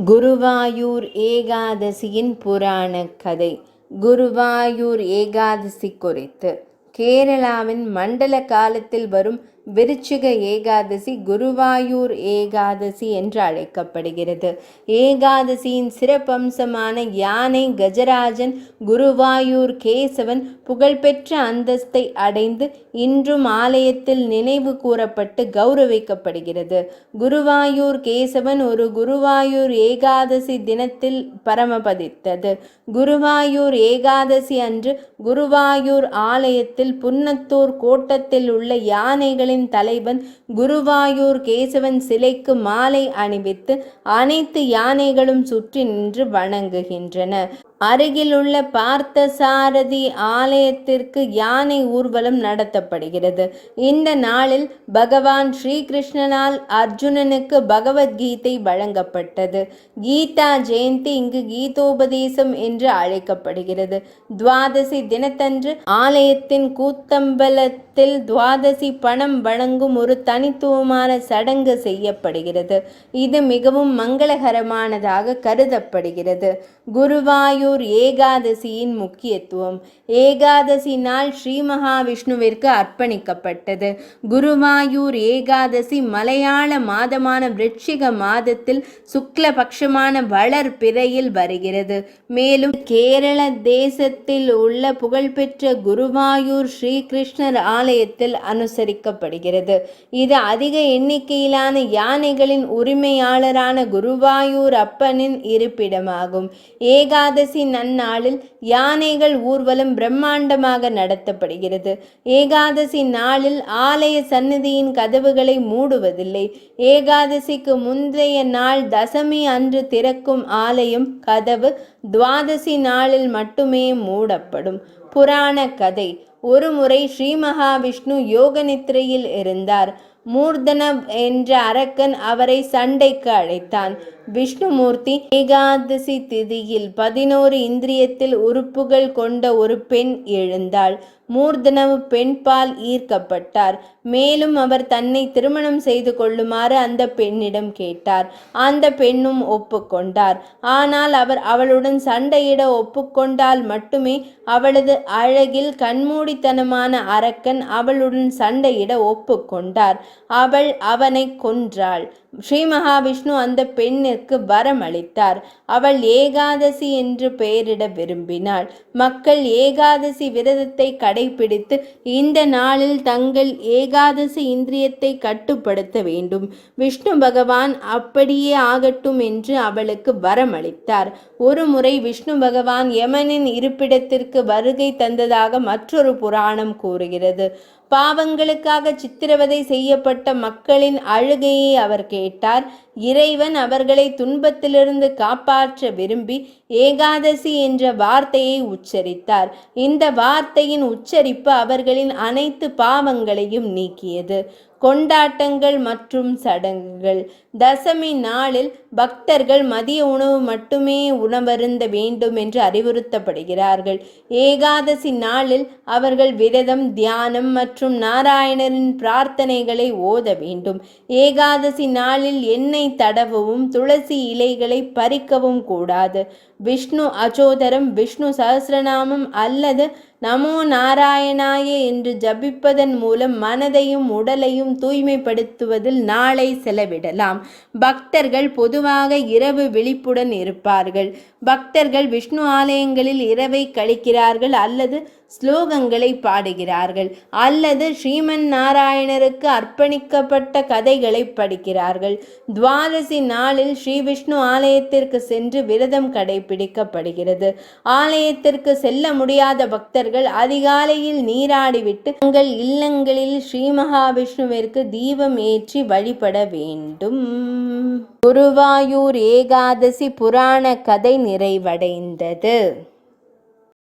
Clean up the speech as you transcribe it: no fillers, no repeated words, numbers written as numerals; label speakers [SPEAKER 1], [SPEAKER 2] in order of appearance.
[SPEAKER 1] குருவாயூர் ஏகாதசியின் புராணக் கதை. குருவாயூர் ஏகாதசி குறித்து. கேரளாவின் மண்டல காலத்தில் வரும் விருச்சிக ஏகாதசி குருவாயூர் ஏகாதசி என்று அழைக்கப்படுகிறது. ஏகாதசியின் சிறப்பம்சமான யானை கஜராஜன் குருவாயூர் கேசவன் புகழ்பெற்ற அந்தஸ்தை அடைந்து இன்றும் ஆலயத்தில் நினைவு கூறப்பட்டு கௌரவிக்கப்படுகிறது. குருவாயூர் கேசவன் ஒரு குருவாயூர் ஏகாதசி தினத்தில் பரமபதித்தது. குருவாயூர் ஏகாதசி அன்று குருவாயூர் ஆலயத்தில் புன்னத்தூர் கோட்டத்தில் உள்ள யானைகளின் தலைவன் குருவாயூர் கேசவன் சிலைக்கு மாலை அணிவித்து அனைத்து யானைகளும் சுற்றி நின்று வணங்குகின்றன. அருகிலுள்ள பார்த்தசாரதி ஆலயத்திற்கு யானை ஊர்வலம் நடத்தப்படுகிறது. இந்த நாளில் பகவான் ஸ்ரீகிருஷ்ணனால் அர்ஜுனனுக்கு பகவத்கீதை வழங்கப்பட்டது. கீதா ஜெயந்தி இங்கு கீதோபதேசம் என்று அழைக்கப்படுகிறது. துவாதசி தினத்தன்று ஆலயத்தின் கூத்தம்பலத்தில் துவாதசி பணம் வழங்கும் ஒரு தனித்துவமான சடங்கு செய்யப்படுகிறது. இது மிகவும் மங்களகரமானதாக கருதப்படுகிறது. குருவாயூர் ஏகாதசியின் முக்கியத்துவம். ஏகாதசி நாள் ஸ்ரீ மகாவிஷ்ணுவிற்கு அர்ப்பணிக்கப்பட்டது. குருவாயூர் ஏகாதசி மலையாள மாதமான விருச்சிக மாதத்தில் சுக்லபக்ஷமான வளர்பிறையில் வருகிறது. மேலும் கேரள தேசத்தில் உள்ள புகழ்பெற்ற குருவாயூர் ஸ்ரீகிருஷ்ணர் ஆலயத்தில் அனுசரிக்கப்படுகிறது. இது அதிக எண்ணிக்கையிலான யானைகளின் உரிமையாளரான குருவாயூர் அப்பனின் இருப்பிடமாகும். ஏகாதசி நன்னாளில் யானைகள் ஊர்வலம் பிரம்மாண்டமாக நடத்தப்படுகிறது. ஏகாதசி நாளில் ஆலய சந்நிதியின் கதவுகளை மூடுவதில்லை. ஏகாதசிக்கு முந்தைய நாள் தசமி அன்று திறக்கும் ஆலயம் கதவு துவாதசி நாளில் மட்டுமே மூடப்படும். புராண கதை. ஒருமுறை ஸ்ரீ மகாவிஷ்ணு யோக நித்திரையில் இருந்தார். மூர்தனவ் என்ற அரக்கன் அவரை சண்டைக்கு அழைத்தான். விஷ்ணுமூர்த்தி ஏகாதசி திதியில் 11 இந்திரியத்தில் உறுப்புகள் கொண்ட ஒரு பெண் எழுந்தாள். மூர்தனவ் பெண்பால் ஈர்க்கப்பட்டார். மேலும் அவர் தன்னை திருமணம் செய்து கொள்ளுமாறு அந்த பெண்ணிடம் கேட்டார். அந்த பெண்ணும் ஒப்புக்கொண்டார். ஆனால் அவர் அவளுடன் சண்டையிட ஒப்புக்கொண்டால் மட்டுமே அவளது அழகில் கண்மூடித்தனமான அரக்கன் அவளுடன் சண்டையிட ஒப்புக்கொண்டார். அவள் அவனை கொன்றாள். ஸ்ரீ மகாவிஷ்ணு அந்த பெண்ணிற்கு வரம் அளித்தார். அவள் ஏகாதசி என்று பெயரிட விரும்பினாள். மக்கள் ஏகாதசி விரதத்தை கடைபிடித்து இந்த நாளில் தங்கள் ஏகாதசி இந்திரியத்தை கட்டுப்படுத்த வேண்டும். விஷ்ணு பகவான் அப்படியே ஆகட்டும் என்று அவளுக்கு வரம் அளித்தார். ஒரு முறை விஷ்ணு பகவான் யமனின் இருப்பிடத்திற்கு வருகை தந்ததாக மற்றொரு புராணம் கூறுகிறது. பாவங்களுக்காக சித்திரவதை செய்யப்பட்ட மக்களின் அழுகையை அவர் கேட்டார். இறைவன் அவர்களை துன்பத்திலிருந்து காப்பாற்ற விரும்பி ஏகாதசி என்ற வார்த்தையை உச்சரித்தார். இந்த வார்த்தையின் உச்சரிப்பு அவர்களின் அனைத்து பாவங்களையும் நீக்கியது. கொண்டாட்டங்கள் மற்றும் சடங்குகள். தசமி நாளில் பக்தர்கள் மதிய உணவு மட்டுமே உணவருந்த வேண்டும் என்று அறிவுறுத்தப்படுகிறார்கள். ஏகாதசி நாளில் அவர்கள் விரதம், தியானம் மற்றும் நாராயணரின் பிரார்த்தனைகளை ஓத வேண்டும். ஏகாதசி நாளில் எண்ணெய் தடவவும் துளசி இலைகளை பறிக்கவும் கூடாது. விஷ்ணு அச்சோதரம், விஷ்ணு சஹஸ்ரநாமம் அல்லது நமோ நாராயணாய என்று ஜபிப்பதன் மூலம் மனதையும் உடலையும் தூய்மைப்படுத்துவதில் நாளை செலவிடலாம். பக்தர்கள் பொதுவாக இரவு விழிப்புடன் இருப்பார்கள். பக்தர்கள் விஷ்ணு ஆலயங்களில் இரவை கழிக்கிறார்கள் அல்லது ஸ்லோகங்களை பாடுகிறார்கள் அல்லது ஸ்ரீமன் நாராயணருக்கு அர்ப்பணிக்கப்பட்ட கதைகளை படிக்கிறார்கள். துவாதசி நாளில் ஸ்ரீ விஷ்ணு ஆலயத்திற்கு சென்று விரதம் கடைபிடிக்கப்படுகிறது. ஆலயத்திற்கு செல்ல முடியாத பக்தர்கள் அதிகாலையில் நீராடிவிட்டு தங்கள் இல்லங்களில் ஸ்ரீ மகாவிஷ்ணுவிற்கு தீபம் ஏற்றி வழிபட வேண்டும். குருவாயூர் ஏகாதசி புராண கதை நிறைவடைந்தது.